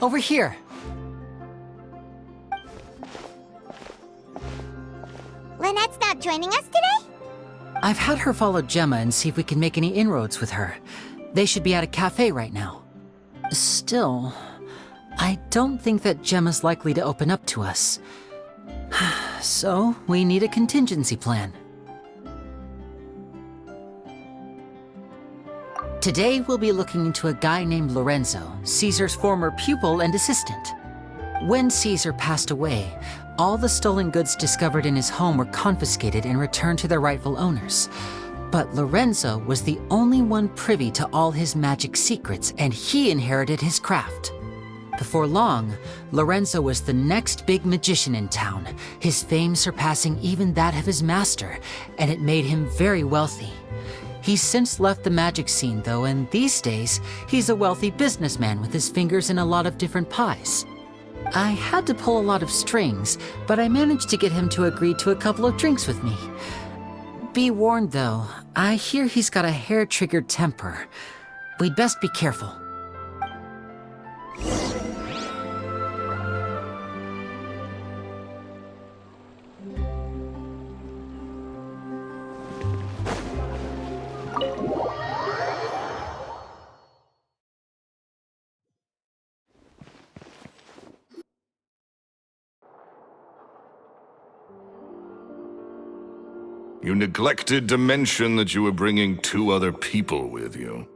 Over here. Lynette's not joining us today? I've had her follow Gemma and see if we can make any inroads with her. They should be at a cafe right now. Still, I don't think that Gemma's likely to open up to us. So, we need a contingency plan. Today, we'll be looking into a guy named Lorenzo, Caesar's former pupil and assistant. When Caesar passed away, all the stolen goods discovered in his home were confiscated and returned to their rightful owners. But Lorenzo was the only one privy to all his magic secrets, and he inherited his craft. Before long, Lorenzo was the next big magician in town, his fame surpassing even that of his master, and it made him very wealthy. He's since left the magic scene though, and these days, he's a wealthy businessman with his fingers in a lot of different pies. I had to pull a lot of strings, but I managed to get him to agree to a couple of drinks with me. Be warned though, I hear he's got a hair-triggered temper. We'd best be careful. You neglected to mention that you were bringing 2 other people with you.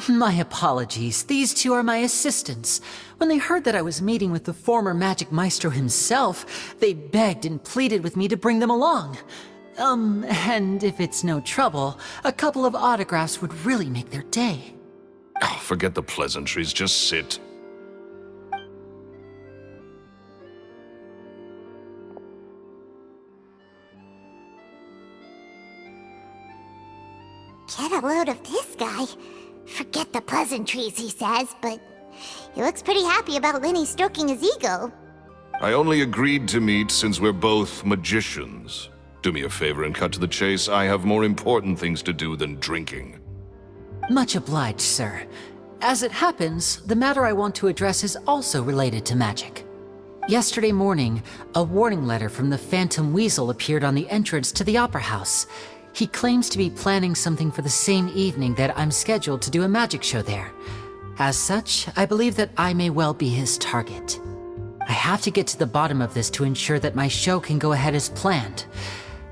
My apologies. These 2 are my assistants. When they heard that I was meeting with the former magic maestro himself, they begged and pleaded with me to bring them along. And if it's no trouble, a couple of autographs would really make their day. Oh, forget the pleasantries, just sit. Get a load of this guy. Forget the pleasantries, he says, but he looks pretty happy about Lenny stroking his ego. I only agreed to meet since we're both magicians. Do me a favor and cut to the chase. I have more important things to do than drinking. Much obliged, sir. As it happens, the matter I want to address is also related to magic. Yesterday morning, a warning letter from the Phantom Weasel appeared on the entrance to the Opera House. He claims to be planning something for the same evening that I'm scheduled to do a magic show there. As such, I believe that I may well be his target. I have to get to the bottom of this to ensure that my show can go ahead as planned.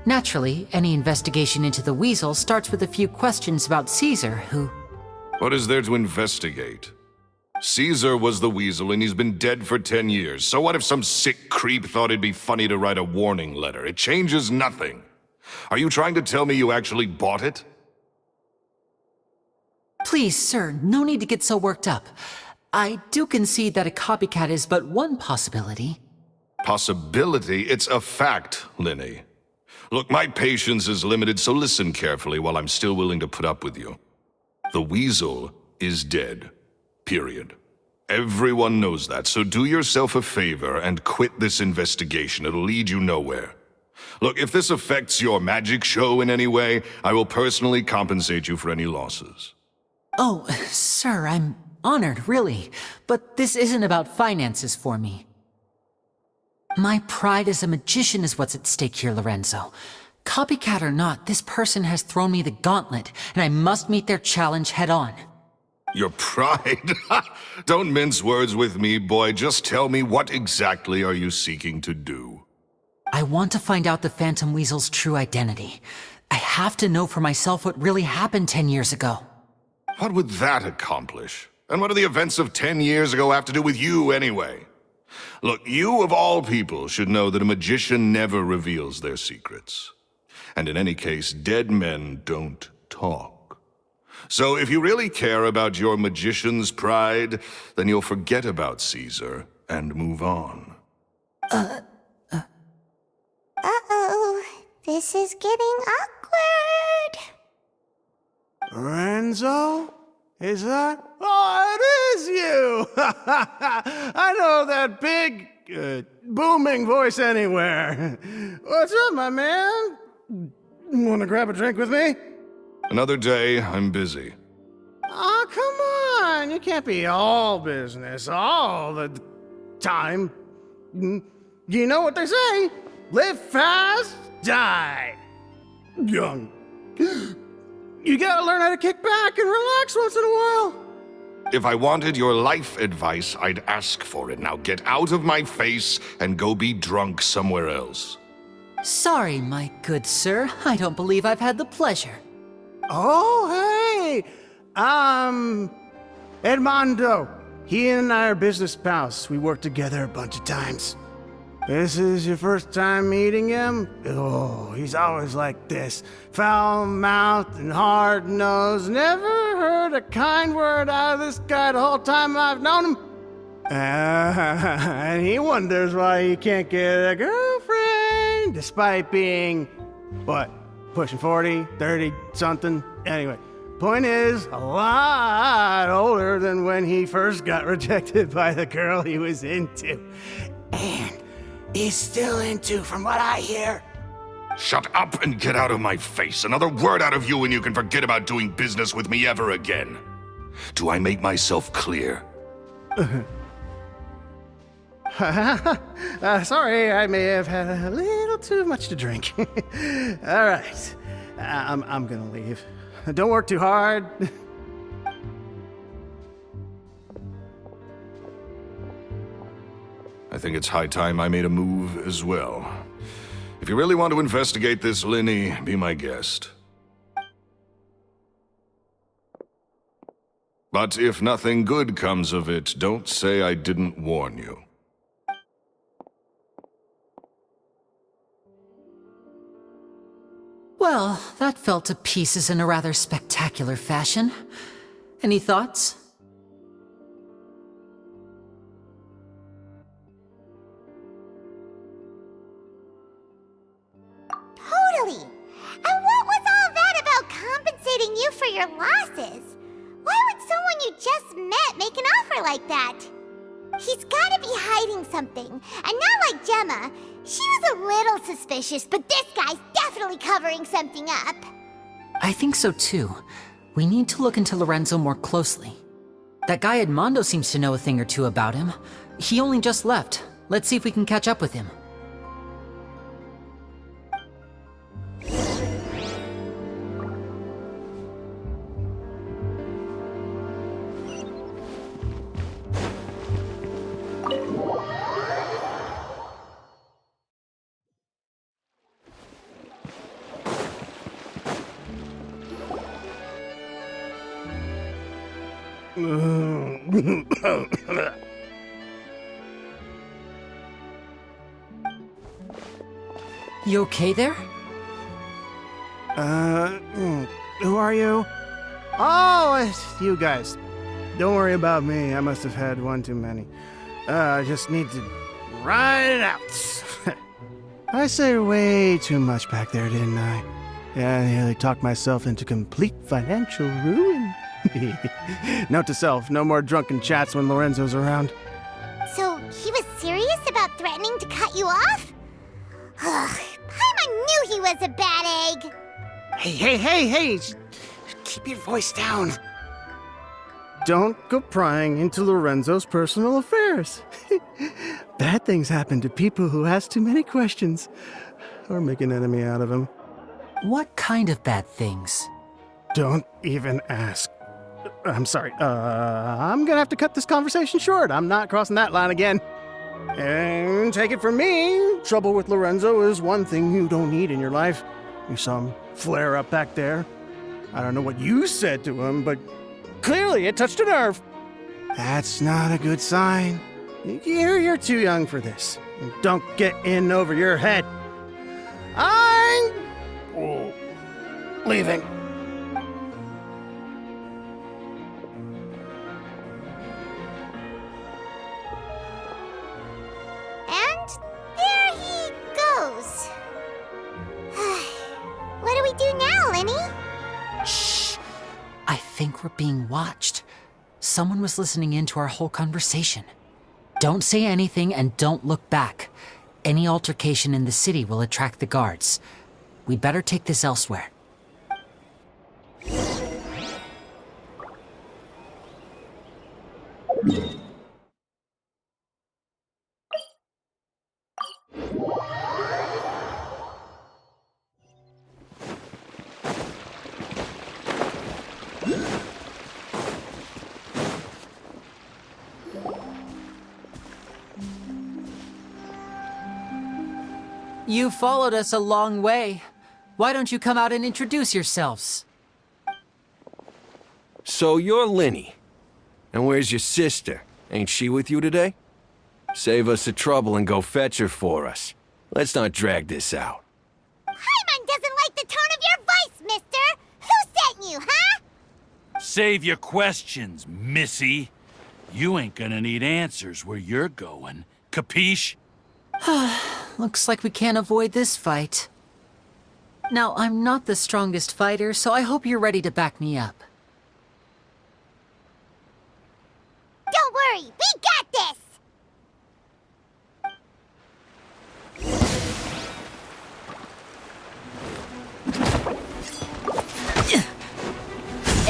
Naturally, any investigation into the Weasel starts with a few questions about Caesar, who... What is there to investigate? Caesar was the Weasel and he's been dead for 10 years. So what if some sick creep thought it'd be funny to write a warning letter? It changes nothing. Are you trying to tell me you actually bought it? Please, sir, no need to get so worked up. I do concede that a copycat is but one possibility. Possibility? It's a fact, Linny. Look, my patience is limited, so listen carefully while I'm still willing to put up with you. The Weasel is dead. Period. Everyone knows that, so do yourself a favor and quit this investigation. It'll lead you nowhere. Look, if this affects your magic show in any way, I will personally compensate you for any losses. Oh, sir, I'm honored, really. But this isn't about finances for me. My pride as a magician is what's at stake here, Lorenzo. Copycat or not, this person has thrown me the gauntlet, and I must meet their challenge head-on. Your pride? Don't mince words with me, boy. Just tell me, what exactly are you seeking to do? I want to find out the Phantom Weasel's true identity. I have to know for myself what really happened 10 years ago. What would that accomplish? And what do the events of 10 years ago have to do with you, anyway? Look, you of all people should know that a magician never reveals their secrets. And in any case, dead men don't talk. So if you really care about your magician's pride, then you'll forget about Caesar and move on. Uh-oh. This This is getting awkward. Lorenzo? Is that? Oh, it is you! I know that big, booming voice anywhere. What's up, my man? Wanna grab a drink with me? Another day, I'm busy. Oh, come on! You can't be all business all the time. You know what they say? Live fast, die young. You gotta learn how to kick back and relax once in a while. If I wanted your life advice, I'd ask for it. Now get out of my face and go be drunk somewhere else. Sorry, my good sir. I don't believe I've had the pleasure. Oh, hey! Edmondo. He and I are business pals. We worked together a bunch of times. This is your first time meeting him? Oh, he's always like this. Foul-mouthed and hard-nosed. Never heard a kind word out of this guy the whole time I've known him. And he wonders why he can't get a girlfriend, despite being, what, pushing 40, 30, something? Anyway, point is, a lot older than when he first got rejected by the girl he was into. And he's still into, from what I hear. Shut up and get out of my face. Another word out of you and you can forget about doing business with me ever again. Do I make myself clear? Sorry, I may have had a little too much to drink. All right, I'm gonna leave. Don't work too hard. I think it's high time I made a move as well. If you really want to investigate this, Linny, be my guest. But if nothing good comes of it, don't say I didn't warn you. Well, that fell to pieces in a rather spectacular fashion. Any thoughts? Totally. And what was all that about compensating you for your losses? Why would someone you just met make an offer like that? He's gotta be hiding something. And not like Gemma. She was a little suspicious, but this guy's definitely covering something up. I think so too. We need to look into Lorenzo more closely. That guy Edmondo seems to know a thing or two about him. He only just left. Let's see if we can catch up with him. You okay there? Who are you? Oh, it's you guys. Don't worry about me. I must have had one too many. I just need to ride it out. I said way too much back there, didn't I? Yeah, I nearly talked myself into complete financial ruin. Note to self, no more drunken chats when Lorenzo's around. So, he was serious about threatening to cut you off? Ugh, Paimon knew he was a bad egg. Hey! Keep your voice down. Don't go prying into Lorenzo's personal affairs. Bad things happen to people who ask too many questions, or make an enemy out of him. What kind of bad things? Don't even ask. I'm sorry, I'm gonna have to cut this conversation short. I'm not crossing that line again. And take it from me, trouble with Lorenzo is one thing you don't need in your life. You saw him flare up back there. I don't know what you said to him, but clearly it touched a nerve. That's not a good sign. You're too young for this. Don't get in over your head. I'm leaving. And there he goes. like we're being watched. Someone was listening in to our whole conversation. Don't say anything and don't look back. Any altercation in the city will attract the guards. We'd better take this elsewhere. You followed us a long way. Why don't you come out and introduce yourselves? So you're Linny. And where's your sister? Ain't she with you today? Save us the trouble and go fetch her for us. Let's not drag this out. Paimon doesn't like the tone of your voice, mister! Who sent you, huh? Save your questions, missy. You ain't gonna need answers where you're going. Capiche? Looks like we can't avoid this fight. Now, I'm not the strongest fighter, so I hope you're ready to back me up. Don't worry, we got this!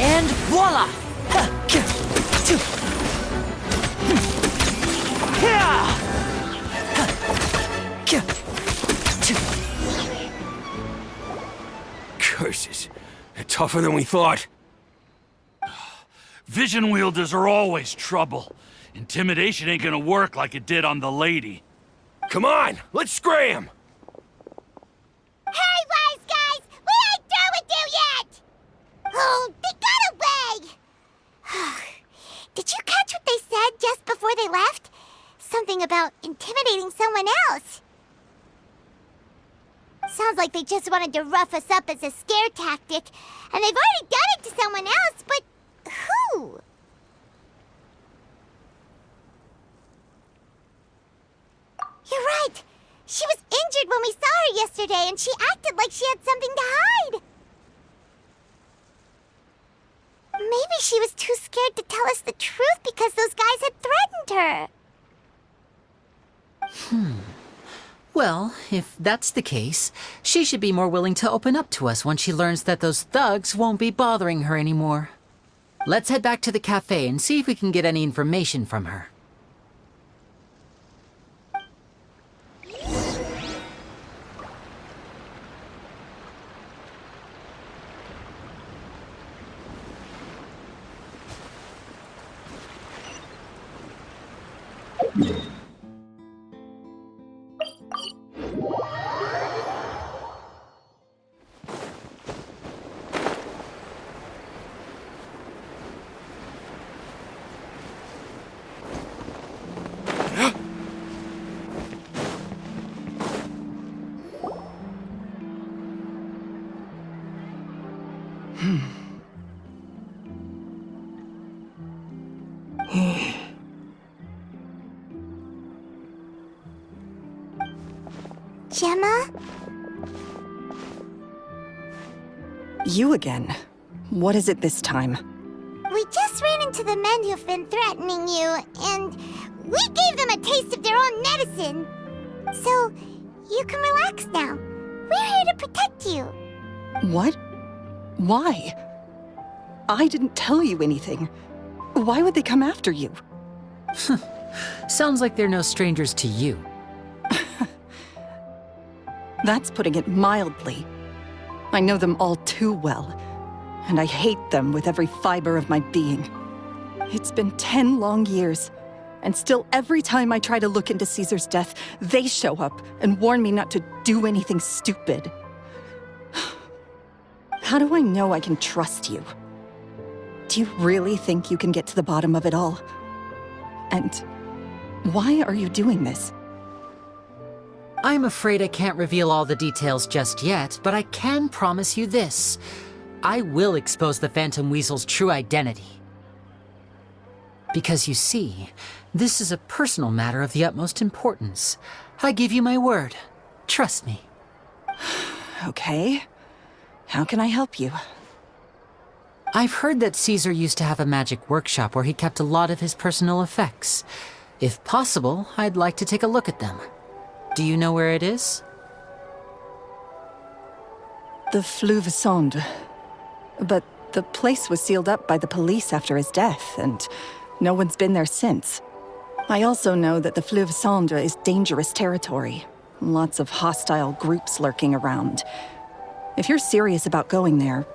And voila! Curses. They're tougher than we thought. Vision wielders are always trouble. Intimidation ain't gonna work like it did on the lady. Come on, let's scram! Hurry, wise guys! We ain't through with you yet! Oh, they got away! Did you catch what they said just before they left? Something about intimidating someone else. Sounds like they just wanted to rough us up as a scare tactic, and they've already done it to someone else, but who? You're right. She was injured when we saw her yesterday, and she acted like she had something to hide. Maybe she was too scared to tell us the truth because those guys had threatened her. Well, if that's the case, she should be more willing to open up to us once she learns that those thugs won't be bothering her anymore. Let's head back to the cafe and see if we can get any information from her. Gemma? You again. What is it this time? We just ran into the men who've been threatening you, and we gave them a taste of their own medicine. So, you can relax now. We're here to protect you. What? Why? I didn't tell you anything. Why would they come after you? Sounds like they're no strangers to you. That's putting it mildly. I know them all too well, and I hate them with every fiber of my being. It's been 10 long years, and still every time I try to look into Caesar's death, they show up and warn me not to do anything stupid. How do I know I can trust you? Do you really think you can get to the bottom of it all? And why are you doing this? I'm afraid I can't reveal all the details just yet, but I can promise you this. I will expose the Phantom Weasel's true identity. Because you see, this is a personal matter of the utmost importance. I give you my word. Trust me. Okay. How can I help you? I've heard that Caesar used to have a magic workshop where he kept a lot of his personal effects. If possible, I'd like to take a look at them. Do you know where it is? The Fleuve Cendre. But the place was sealed up by the police after his death, and no one's been there since. I also know that the Fleuve Cendre is dangerous territory. Lots of hostile groups lurking around. If you're serious about going there,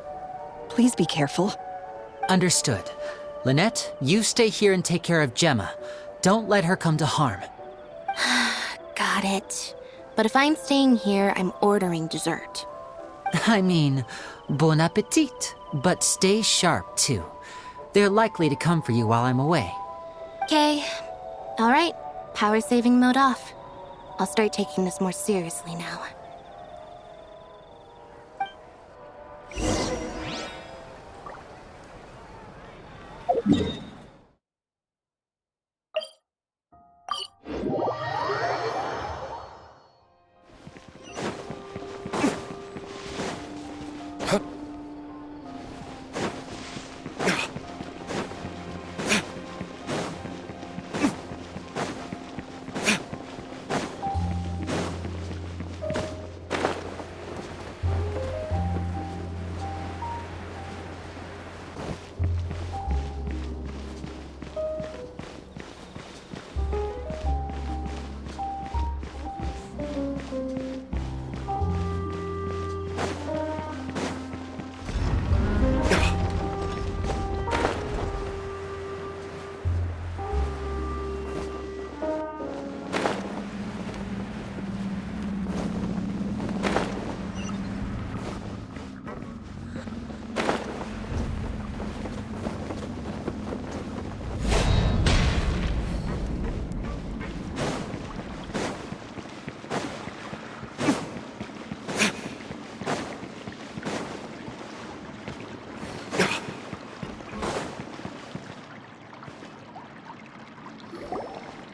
please be careful. Understood. Lynette, you stay here and take care of Gemma. Don't let her come to harm. Got it. But if I'm staying here, I'm ordering dessert. I mean, bon appetit. But stay sharp, too. They're likely to come for you while I'm away. Okay. All right. Power saving mode off. I'll start taking this more seriously now.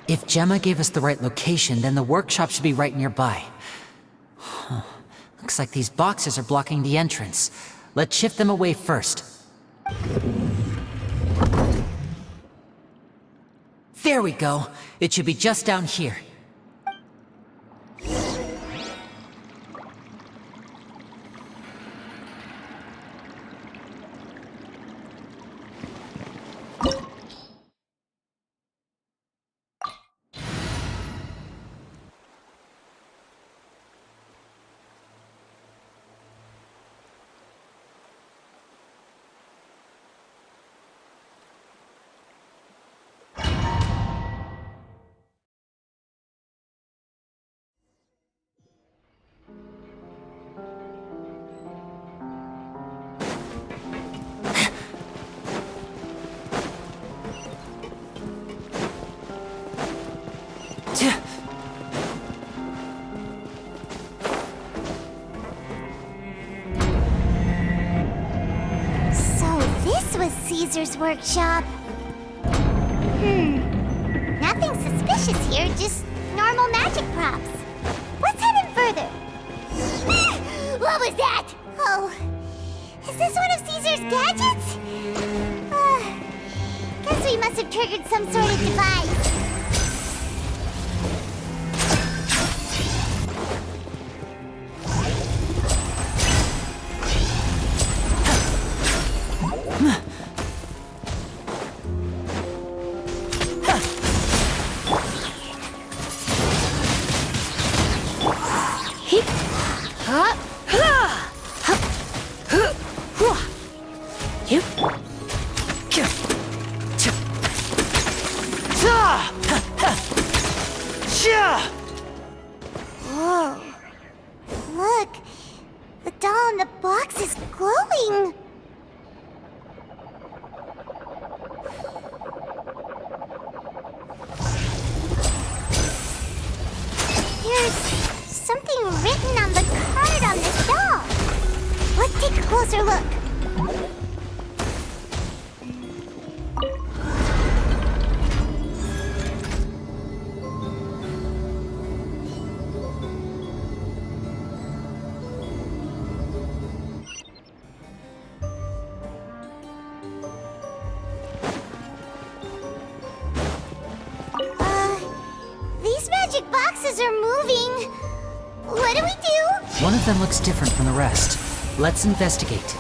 If Gemma gave us the right location, then the workshop should be right nearby. Huh. Looks like these boxes are blocking the entrance. Let's shift them away first. There we go. It should be just down here. Caesar's workshop. Nothing suspicious here, just normal magic props. Let's head in further. What was that? Oh, is this one of Caesar's gadgets? Guess we must have triggered some sort of device. Whoa. Look, the doll in the box is glowing. There's something written on the card on this doll. Let's take a closer look. One of them looks different from the rest. Let's investigate.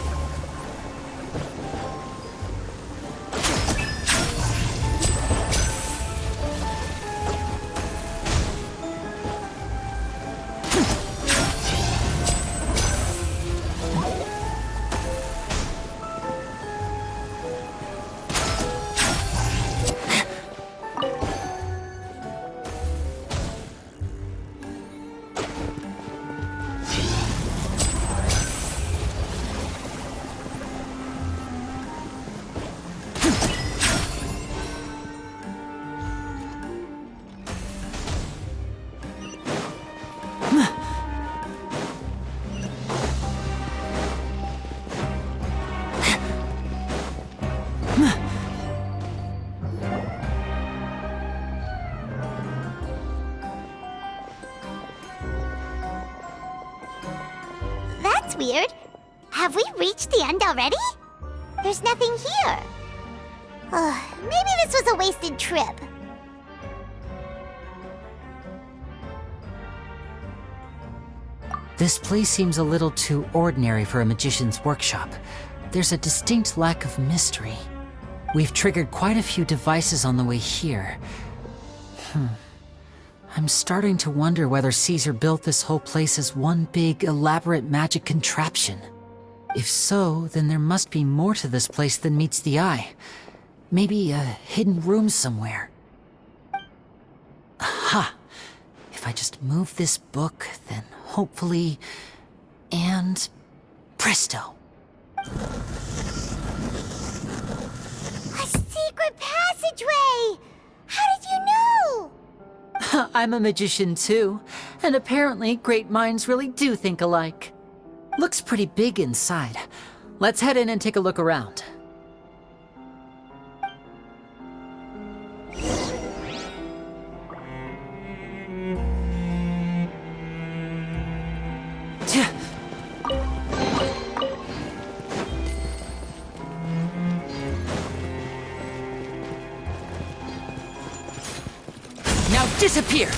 That's weird. Have we reached the end already? There's nothing here. Maybe this was a wasted trip. This place seems a little too ordinary for a magician's workshop. There's a distinct lack of mystery. We've triggered quite a few devices on the way here. I'm starting to wonder whether Caesar built this whole place as one big, elaborate magic contraption. If so, then there must be more to this place than meets the eye. Maybe a hidden room somewhere. Aha! If I just move this book, then hopefully... and... presto! A secret passageway! How did you know? I'm a magician too, and apparently great minds really do think alike. Looks pretty big inside. Let's head in and take a look around. Now disappear!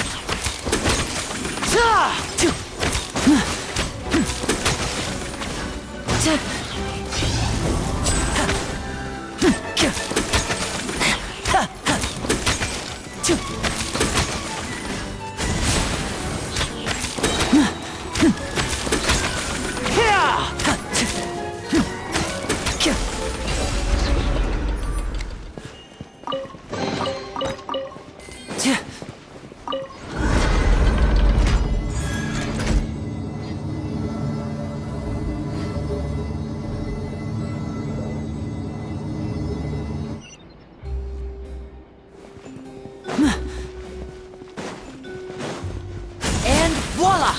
And voila!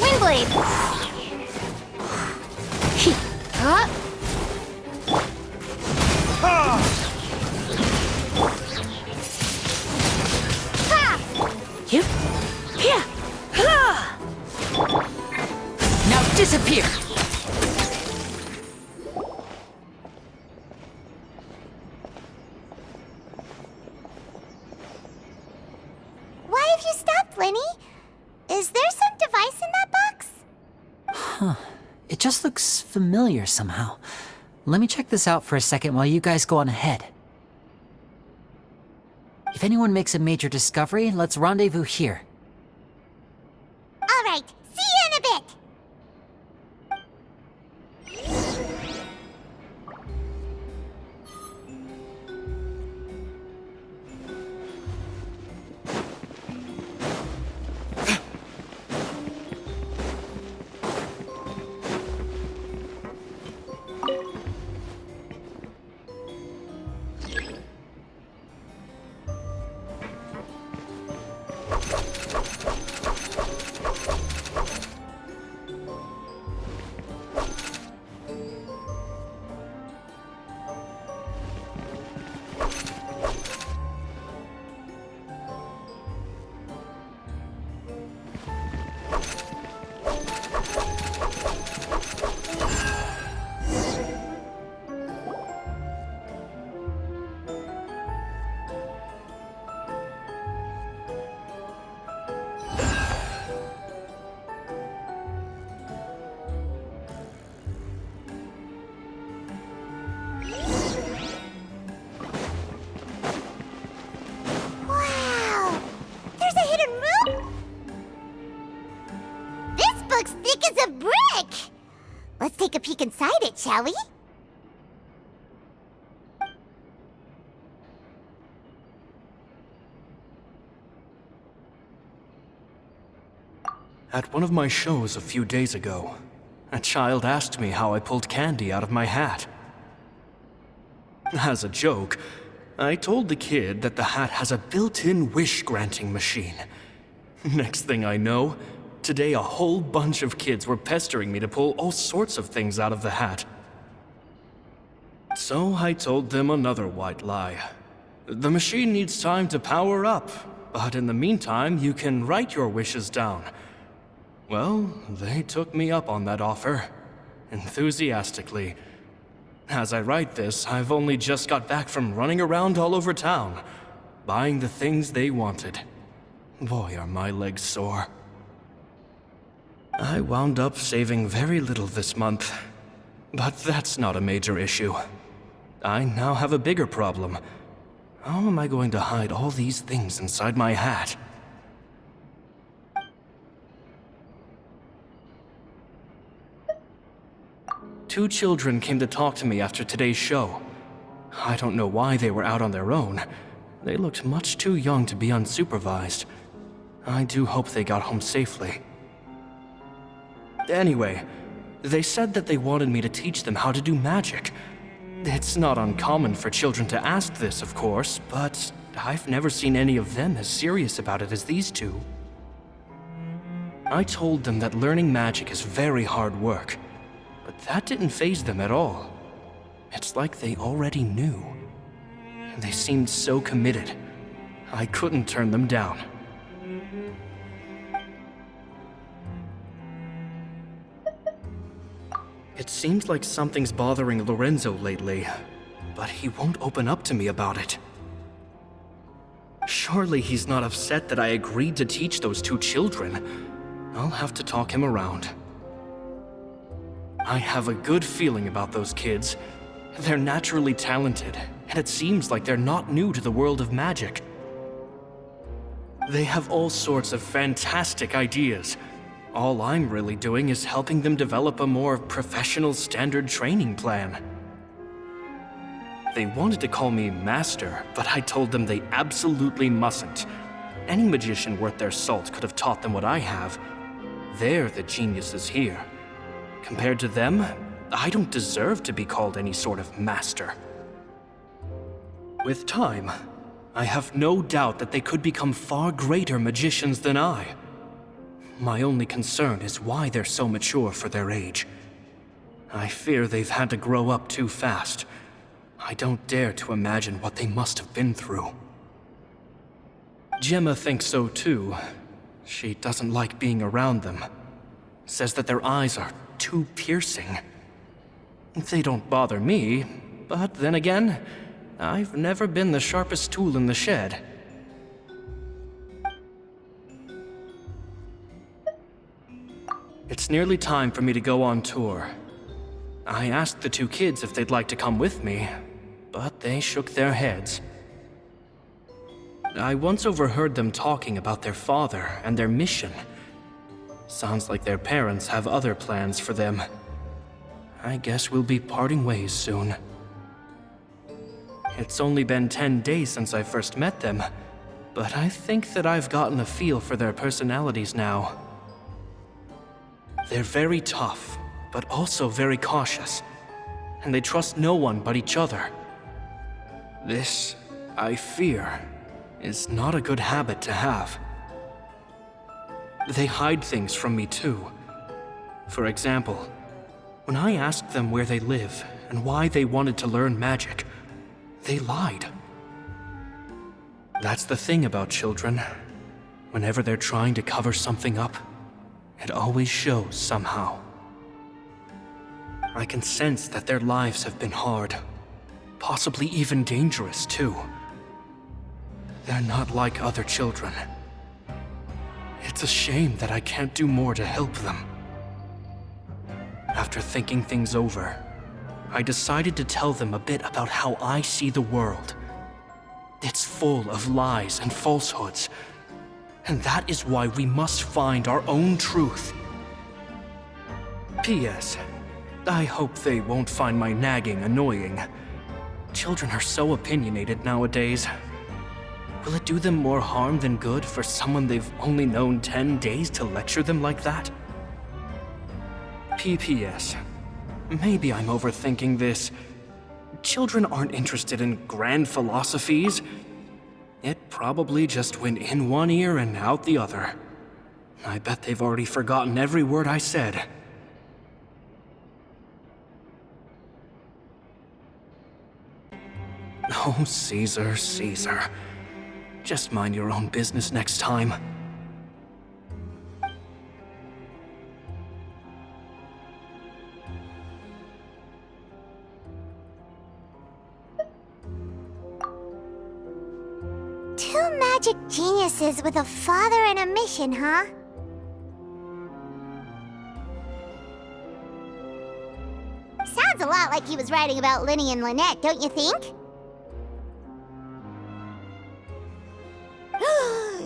Windblade! Huh? Now disappear! Why have you stopped, Lenny? Is there some device in that box? It just looks familiar somehow. Let me check this out for a second while you guys go on ahead. If anyone makes a major discovery, let's rendezvous here. All right, see you in a bit! looks thick as a brick! Let's take a peek inside it, shall we? At one of my shows a few days ago, a child asked me how I pulled candy out of my hat. As a joke, I told the kid that the hat has a built-in wish-granting machine. Next thing I know, today a whole bunch of kids were pestering me to pull all sorts of things out of the hat. So I told them another white lie. The machine needs time to power up, but in the meantime, you can write your wishes down. Well, they took me up on that offer, enthusiastically. As I write this, I've only just got back from running around all over town, buying the things they wanted. Boy, are my legs sore. I wound up saving very little this month, but that's not a major issue. I now have a bigger problem. How am I going to hide all these things inside my hat? Two children came to talk to me after today's show. I don't know why they were out on their own. They looked much too young to be unsupervised. I do hope they got home safely. Anyway, they said that they wanted me to teach them how to do magic. It's not uncommon for children to ask this, of course, but I've never seen any of them as serious about it as these two. I told them that learning magic is very hard work. But that didn't faze them at all. It's like they already knew. They seemed so committed. I couldn't turn them down. It seems like something's bothering Lorenzo lately, but he won't open up to me about it. Surely he's not upset that I agreed to teach those two children. I'll have to talk him around. I have a good feeling about those kids. They're naturally talented, and it seems like they're not new to the world of magic. They have all sorts of fantastic ideas. All I'm really doing is helping them develop a more professional standard training plan. They wanted to call me Master, but I told them they absolutely mustn't. Any magician worth their salt could have taught them what I have. They're the geniuses here. Compared to them, I don't deserve to be called any sort of master. With time, I have no doubt that they could become far greater magicians than I. My only concern is why they're so mature for their age. I fear they've had to grow up too fast. I don't dare to imagine what they must have been through. Gemma thinks so too. She doesn't like being around them. Says that their eyes are too piercing. They don't bother me, but then again, I've never been the sharpest tool in the shed. It's nearly time for me to go on tour. I asked the two kids if they'd like to come with me, but they shook their heads. I once overheard them talking about their father and their mission. Sounds like their parents have other plans for them. I guess we'll be parting ways soon. It's only been 10 days since I first met them, but I think that I've gotten a feel for their personalities now. They're very tough, but also very cautious, and they trust no one but each other. This, I fear, is not a good habit to have. They hide things from me too. For example, when I asked them where they live and why they wanted to learn magic, they lied. That's the thing about children. Whenever they're trying to cover something up, it always shows somehow. I can sense that their lives have been hard, possibly even dangerous too. They're not like other children. It's a shame that I can't do more to help them. After thinking things over, I decided to tell them a bit about how I see the world. It's full of lies and falsehoods, and that is why we must find our own truth. P.S. I hope they won't find my nagging annoying. Children are so opinionated nowadays. Will it do them more harm than good for someone they've only known 10 days to lecture them like that? P.P.S. Maybe I'm overthinking this. Children aren't interested in grand philosophies. It probably just went in one ear and out the other. I bet they've already forgotten every word I said. Oh, Caesar, Caesar. Just mind your own business next time. Two magic geniuses with a father and a mission, huh? Sounds a lot like he was writing about Linny and Lynette, don't you think?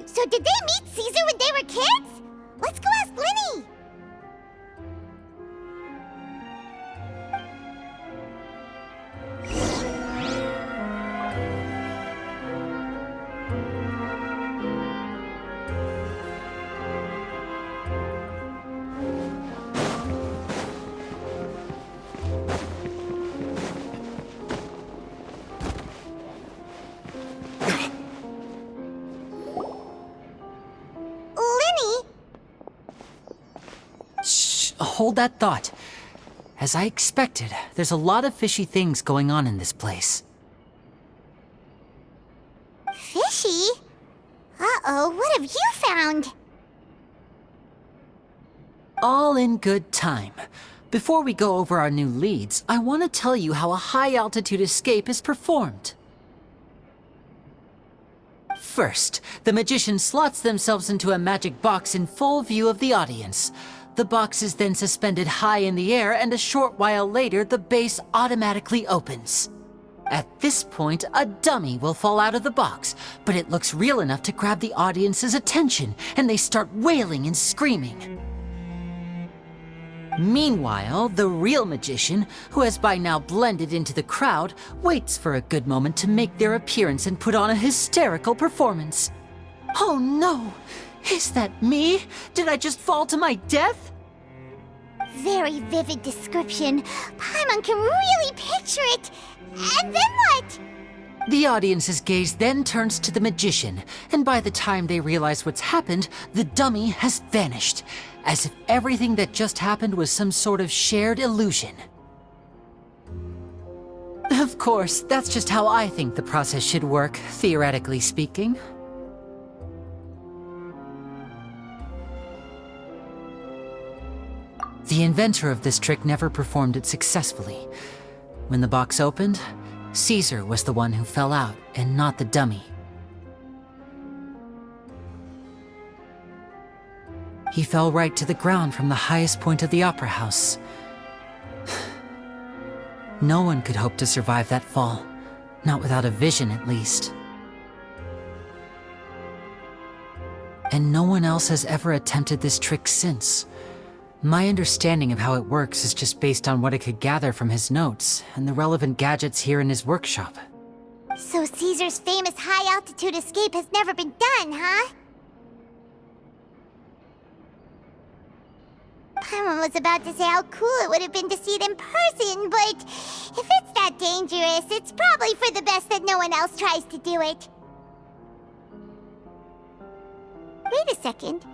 So did they meet Caesar when they were kids? Let's go ask Linny! Hold that thought. As I expected, there's a lot of fishy things going on in this place. Fishy? Uh-oh, what have you found? All in good time. Before we go over our new leads, I want to tell you how a high-altitude escape is performed. First, the magician slots themselves into a magic box in full view of the audience. The box is then suspended high in the air, and a short while later, the base automatically opens. At this point, a dummy will fall out of the box, but it looks real enough to grab the audience's attention, and they start wailing and screaming. Meanwhile, the real magician, who has by now blended into the crowd, waits for a good moment to make their appearance and put on a hysterical performance. Oh no! Is that me? Did I just fall to my death? Very vivid description. Paimon can really picture it. And then what? The audience's gaze then turns to the magician, and by the time they realize what's happened, the dummy has vanished, as if everything that just happened was some sort of shared illusion. Of course, that's just how I think the process should work, theoretically speaking. The inventor of this trick never performed it successfully. When the box opened, Caesar was the one who fell out, and not the dummy. He fell right to the ground from the highest point of the opera house. No one could hope to survive that fall, not without a vision at least. And no one else has ever attempted this trick since. My understanding of how it works is just based on what I could gather from his notes and the relevant gadgets here in his workshop. So Caesar's famous high-altitude escape has never been done, huh? Paimon was about to say how cool it would have been to see it in person, but if it's that dangerous, it's probably for the best that no one else tries to do it. Wait a second.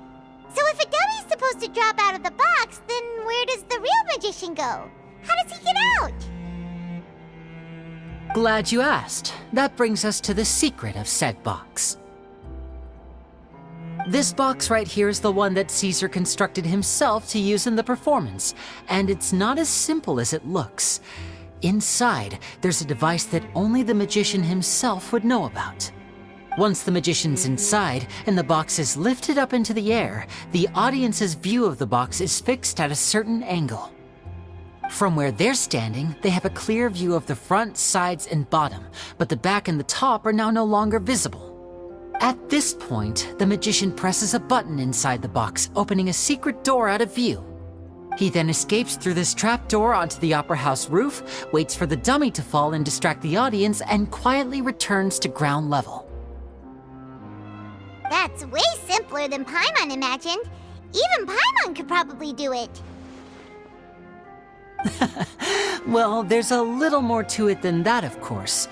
So if a dummy's supposed to drop out of the box, then where does the real magician go? How does he get out? Glad you asked. That brings us to the secret of said box. This box right here is the one that Caesar constructed himself to use in the performance, and it's not as simple as it looks. Inside, there's a device that only the magician himself would know about. Once the magician's inside and the box is lifted up into the air, the audience's view of the box is fixed at a certain angle. From where they're standing, they have a clear view of the front, sides, and bottom, but the back and the top are now no longer visible. At this point, the magician presses a button inside the box, opening a secret door out of view. He then escapes through this trapdoor onto the opera house roof, waits for the dummy to fall and distract the audience, and quietly returns to ground level. That's way simpler than Paimon imagined. Even Paimon could probably do it. Well, there's a little more to it than that, of course.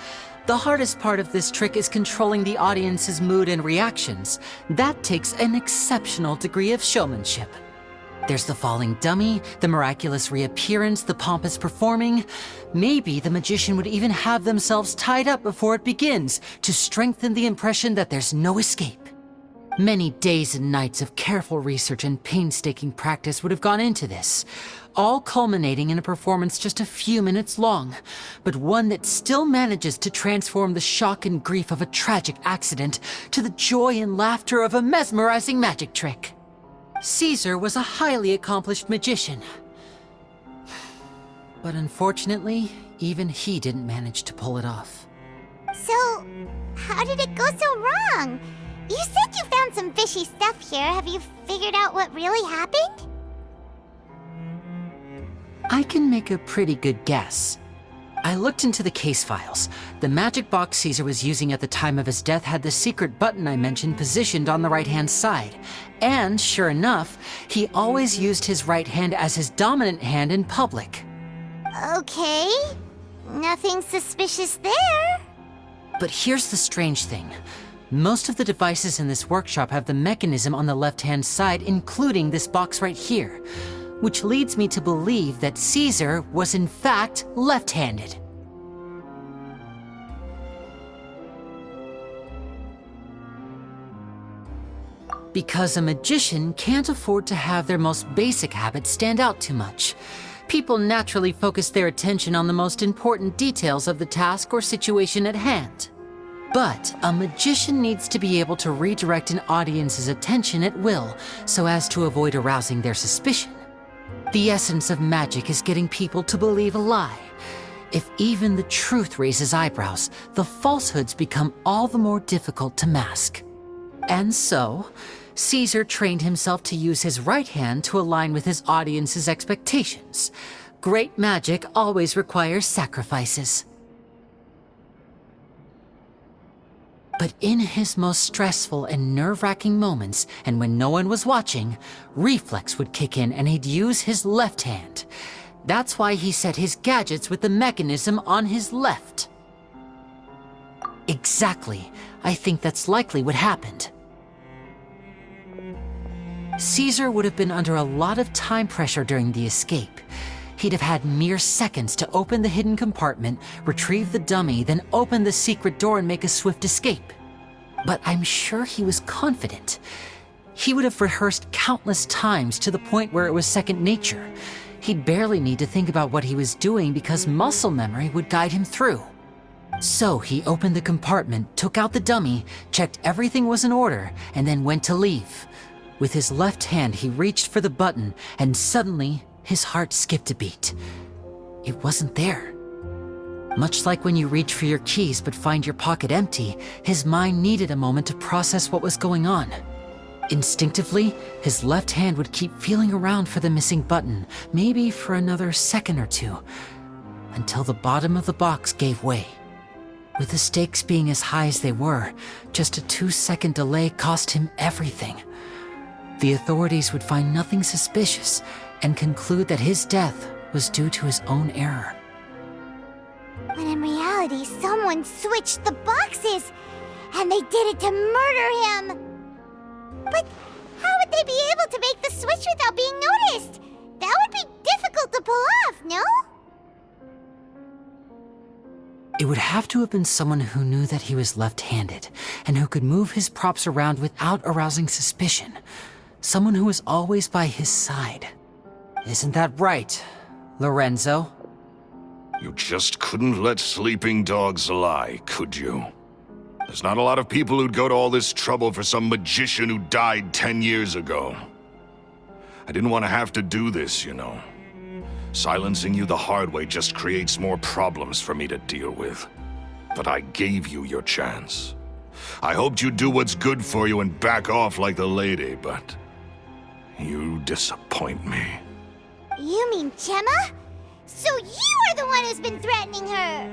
The hardest part of this trick is controlling the audience's mood and reactions. That takes an exceptional degree of showmanship. There's the falling dummy, the miraculous reappearance, the pompous performing. Maybe the magician would even have themselves tied up before it begins to strengthen the impression that there's no escape. Many days and nights of careful research and painstaking practice would have gone into this, all culminating in a performance just a few minutes long, but one that still manages to transform the shock and grief of a tragic accident to the joy and laughter of a mesmerizing magic trick. Caesar was a highly accomplished magician, but unfortunately, even he didn't manage to pull it off. So, how did it go so wrong? You said you found some fishy stuff here. Have you figured out what really happened? I can make a pretty good guess. I looked into the case files. The magic box Caesar was using at the time of his death had the secret button I mentioned positioned on the right-hand side. And sure enough, he always used his right hand as his dominant hand in public. Okay, nothing suspicious there. But here's the strange thing. Most of the devices in this workshop have the mechanism on the left-hand side, including this box right here, which leads me to believe that Caesar was in fact left-handed. Because a magician can't afford to have their most basic habits stand out too much. People naturally focus their attention on the most important details of the task or situation at hand. But a magician needs to be able to redirect an audience's attention at will, so as to avoid arousing their suspicion. The essence of magic is getting people to believe a lie. If even the truth raises eyebrows, the falsehoods become all the more difficult to mask. And so, Caesar trained himself to use his right hand to align with his audience's expectations. Great magic always requires sacrifices. But in his most stressful and nerve-wracking moments, and when no one was watching, reflex would kick in and he'd use his left hand. That's why he set his gadgets with the mechanism on his left. Exactly. I think that's likely what happened. Caesar would have been under a lot of time pressure during the escape. He'd have had mere seconds to open the hidden compartment, retrieve the dummy, then open the secret door and make a swift escape. But I'm sure he was confident. He would have rehearsed countless times to the point where it was second nature. He'd barely need to think about what he was doing because muscle memory would guide him through. So he opened the compartment, took out the dummy, checked everything was in order, and then went to leave. With his left hand, he reached for the button, and suddenly, his heart skipped a beat. It wasn't there. Much like when you reach for your keys but find your pocket empty, his mind needed a moment to process what was going on. Instinctively, his left hand would keep feeling around for the missing button, maybe for another second or two, until the bottom of the box gave way. With the stakes being as high as they were, just a 2-second delay cost him everything. The authorities would find nothing suspicious and conclude that his death was due to his own error. When in reality, someone switched the boxes, and they did it to murder him. But how would they be able to make the switch without being noticed? That would be difficult to pull off, no? It would have to have been someone who knew that he was left-handed, and who could move his props around without arousing suspicion. Someone who was always by his side. Isn't that right, Lorenzo? You just couldn't let sleeping dogs lie, could you? There's not a lot of people who'd go to all this trouble for some magician who died 10 years ago. I didn't want to have to do this, you know. Silencing you the hard way just creates more problems for me to deal with. But I gave you your chance. I hoped you'd do what's good for you and back off like the lady, but you disappoint me. You mean Gemma? So you are the one who's been threatening her!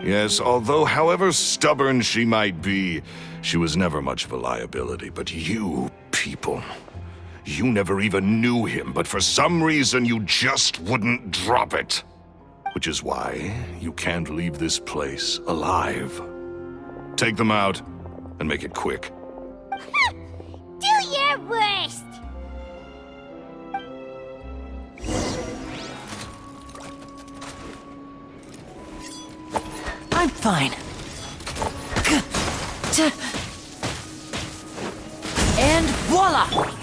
Yes, although however stubborn she might be, she was never much of a liability. But you people, you never even knew him, but for some reason you just wouldn't drop it. Which is why you can't leave this place alive. Take them out, and make it quick. Do your worst! I'm fine. And voila!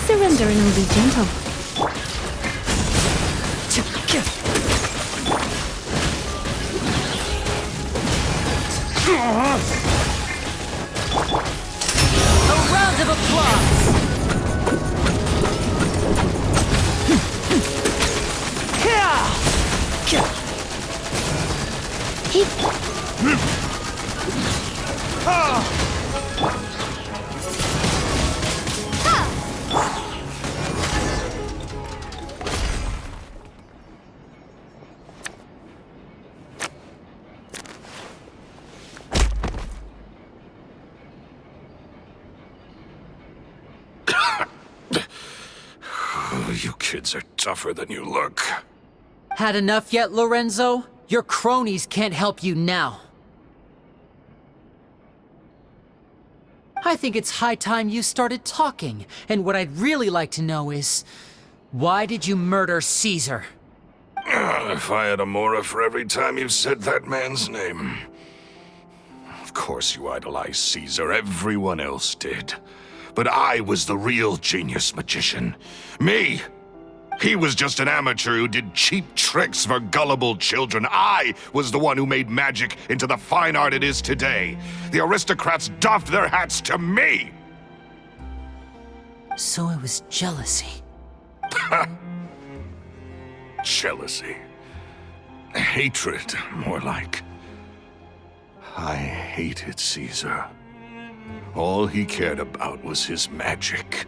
Surrender and will be gentle. A round of applause! You kids are tougher than you look. Had enough yet, Lorenzo? Your cronies can't help you now. I think it's high time you started talking, and what I'd really like to know is, why did you murder Caesar? If I had a mora for every time you said that man's name. Of course you idolized Caesar, everyone else did. But I was the real genius magician. Me! He was just an amateur who did cheap tricks for gullible children. I was the one who made magic into the fine art it is today. The aristocrats doffed their hats to me! So it was jealousy. Jealousy. Hatred, more like. I hated Caesar. All he cared about was his magic.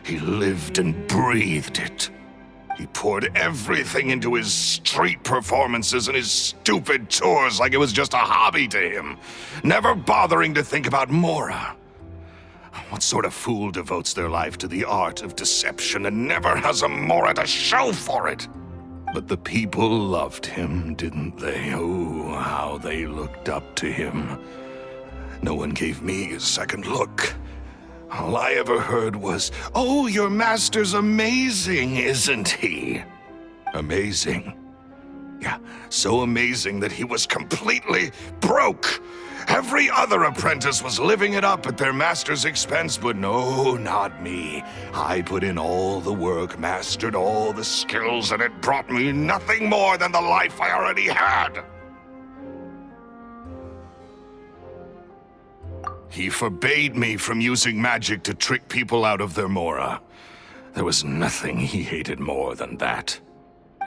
He lived and breathed it. He poured everything into his street performances and his stupid tours like it was just a hobby to him, never bothering to think about Mora. What sort of fool devotes their life to the art of deception and never has a Mora to show for it? But the people loved him, didn't they? Oh, how they looked up to him. No one gave me a second look. All I ever heard was, "Oh, your master's amazing, isn't he?" Amazing? Yeah, so amazing that he was completely broke. Every other apprentice was living it up at their master's expense, but no, not me. I put in all the work, mastered all the skills, and it brought me nothing more than the life I already had. He forbade me from using magic to trick people out of their Mora. There was nothing he hated more than that.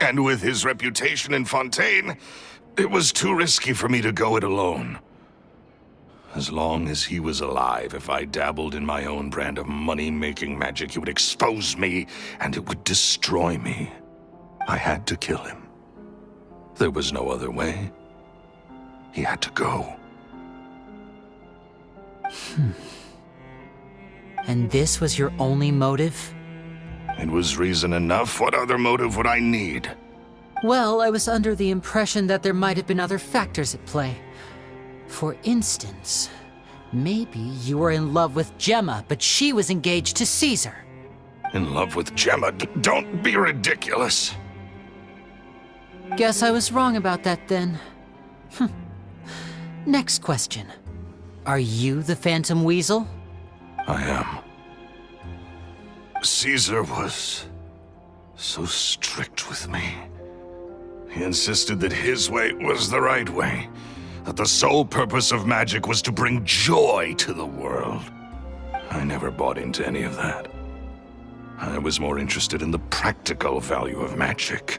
And with his reputation in Fontaine, it was too risky for me to go it alone. As long as he was alive, if I dabbled in my own brand of money-making magic, he would expose me, and it would destroy me. I had to kill him. There was no other way. He had to go. And this was your only motive? It was reason enough. What other motive would I need? Well, I was under the impression that there might have been other factors at play. For instance, maybe you were in love with Gemma, but she was engaged to Caesar. In love with Gemma? Don't be ridiculous. Guess I was wrong about that then. Next question. Are you the Phantom Weasel? I am. Caesar was so strict with me. He insisted that his way was the right way, that the sole purpose of magic was to bring joy to the world. I never bought into any of that. I was more interested in the practical value of magic.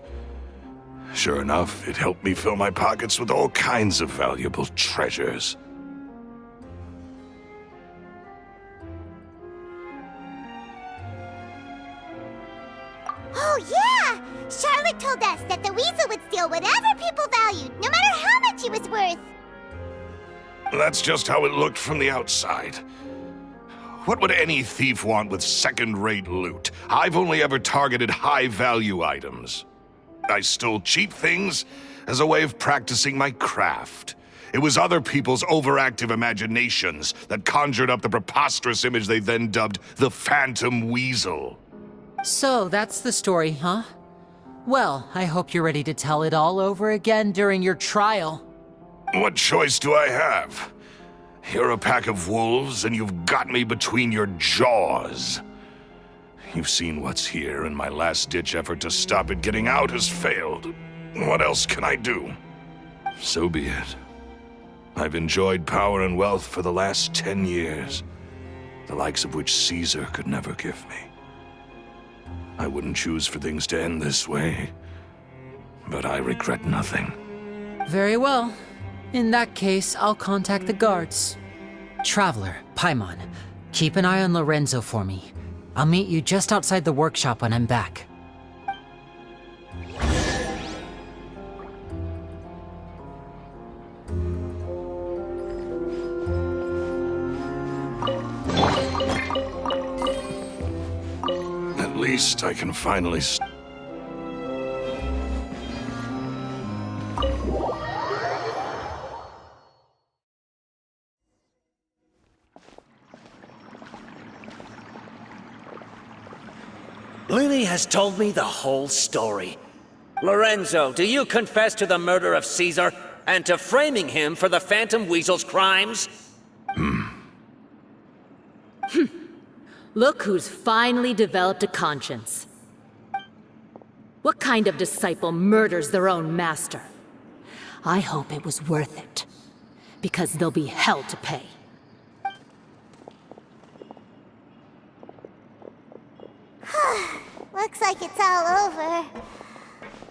Sure enough, it helped me fill my pockets with all kinds of valuable treasures. Oh yeah! Charlotte told us that the weasel would steal whatever people valued, no matter how much he was worth. That's just how it looked from the outside. What would any thief want with second-rate loot? I've only ever targeted high-value items. I stole cheap things as a way of practicing my craft. It was other people's overactive imaginations that conjured up the preposterous image they then dubbed the Phantom Weasel. So that's the story, huh? Well, I hope you're ready to tell it all over again during your trial. What choice do I have? You're a pack of wolves, and you've got me between your jaws. You've seen what's here, and my last-ditch effort to stop it getting out has failed. What else can I do? So be it. I've enjoyed power and wealth for the last 10 years, the likes of which Caesar could never give me. I wouldn't choose for things to end this way, but I regret nothing. Very well. In that case, I'll contact the guards. Traveler, Paimon, keep an eye on Lorenzo for me. I'll meet you just outside the workshop when I'm back. At least I can finally Lumine has told me the whole story. Lorenzo, do you confess to the murder of Caesar and to framing him for the Phantom Weasel's crimes? Look who's finally developed a conscience. What kind of disciple murders their own master? I hope it was worth it, because there'll be hell to pay. Looks like it's all over.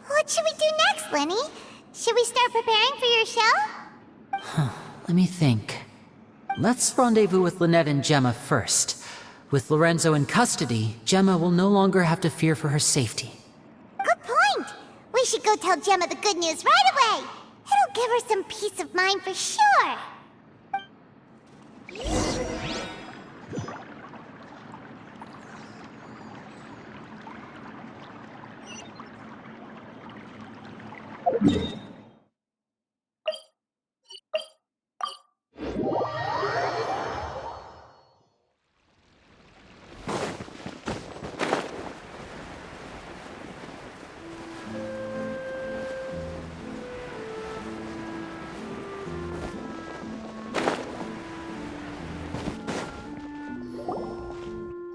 What should we do next, Lenny? Should we start preparing for your show? Let me think. Let's rendezvous with Lynette and Gemma first. With Lorenzo in custody, Gemma will no longer have to fear for her safety. Good point! We should go tell Gemma the good news right away! It'll give her some peace of mind for sure!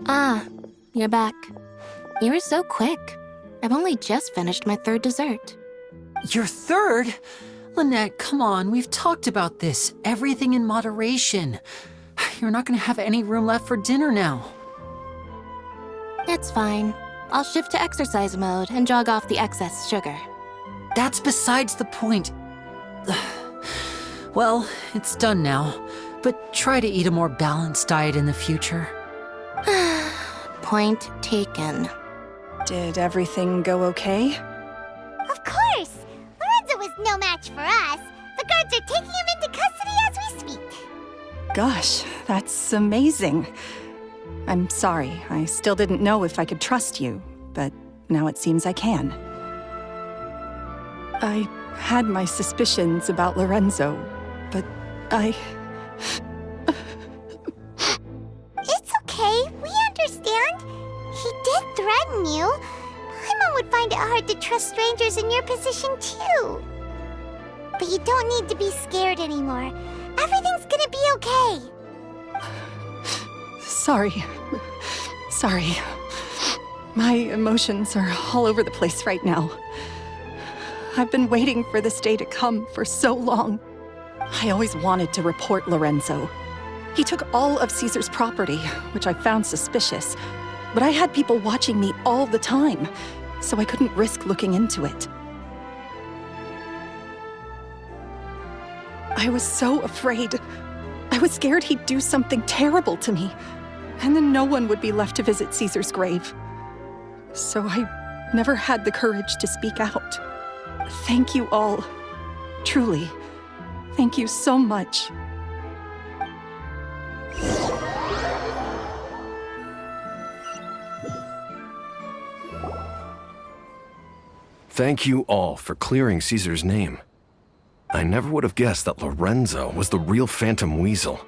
Ah, you're back. You were so quick. I've only just finished my third dessert. Your third? Lynette, come on, we've talked about this. Everything in moderation. You're not gonna have any room left for dinner now. It's fine. I'll shift to exercise mode and jog off the excess sugar. That's besides the point. Well, it's done now, but try to eat a more balanced diet in the future. Point taken. Did everything go okay? Of course! Lorenzo was no match for us. The guards are taking him into custody as we speak. Gosh, that's amazing. I'm sorry, I still didn't know if I could trust you, but now it seems I can. I had my suspicions about Lorenzo, but It's okay, we understand. He did threaten you. Paimon would find it hard to trust strangers in your position too. But you don't need to be scared anymore. Everything's gonna be okay. Sorry. My emotions are all over the place right now. I've been waiting for this day to come for so long. I always wanted to report Lorenzo. He took all of Caesar's property, which I found suspicious, but I had people watching me all the time, so I couldn't risk looking into it. I was so afraid. I was scared he'd do something terrible to me, and then no one would be left to visit Caesar's grave. So I never had the courage to speak out. Thank you all. Truly, thank you so much. Thank you all for clearing Caesar's name. I never would have guessed that Lorenzo was the real Phantom Weasel.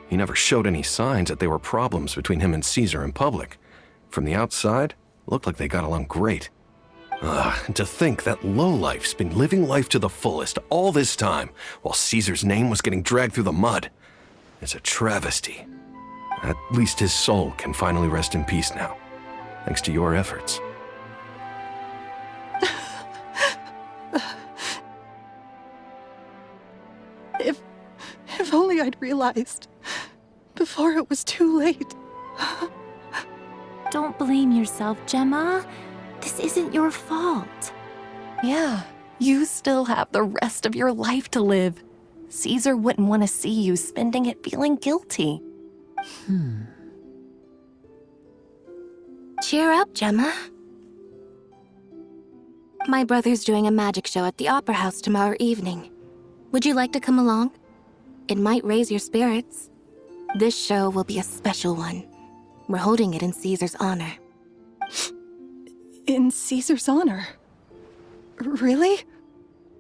He never showed any signs that there were problems between him and Caesar in public. From the outside, it looked like they got along great. And to think that lowlife's been living life to the fullest all this time, while Caesar's name was getting dragged through the mud. It's a travesty. At least his soul can finally rest in peace now, thanks to your efforts. If only I'd realized before it was too late. Don't blame yourself, Gemma. This isn't your fault. Yeah, you still have the rest of your life to live. Caesar wouldn't want to see you spending it feeling guilty. Cheer up, Gemma. My brother's doing a magic show at the Opera House tomorrow evening. Would you like to come along? It might raise your spirits. This show will be a special one. We're holding it in Caesar's honor. In Caesar's honor? Really?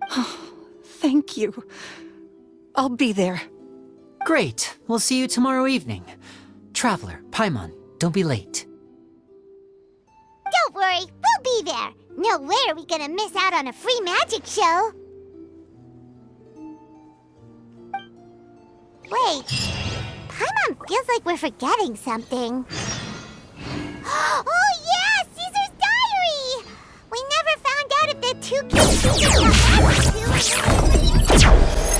Oh, thank you. I'll be there. Great. We'll see you tomorrow evening. Traveler, Paimon, don't be late. Don't worry, we'll be there. No way are we gonna miss out on a free magic show. Wait, Paimon feels like we're forgetting something. Oh yeah, Caesar's diary! We never found out if the two kids Caesar got married to.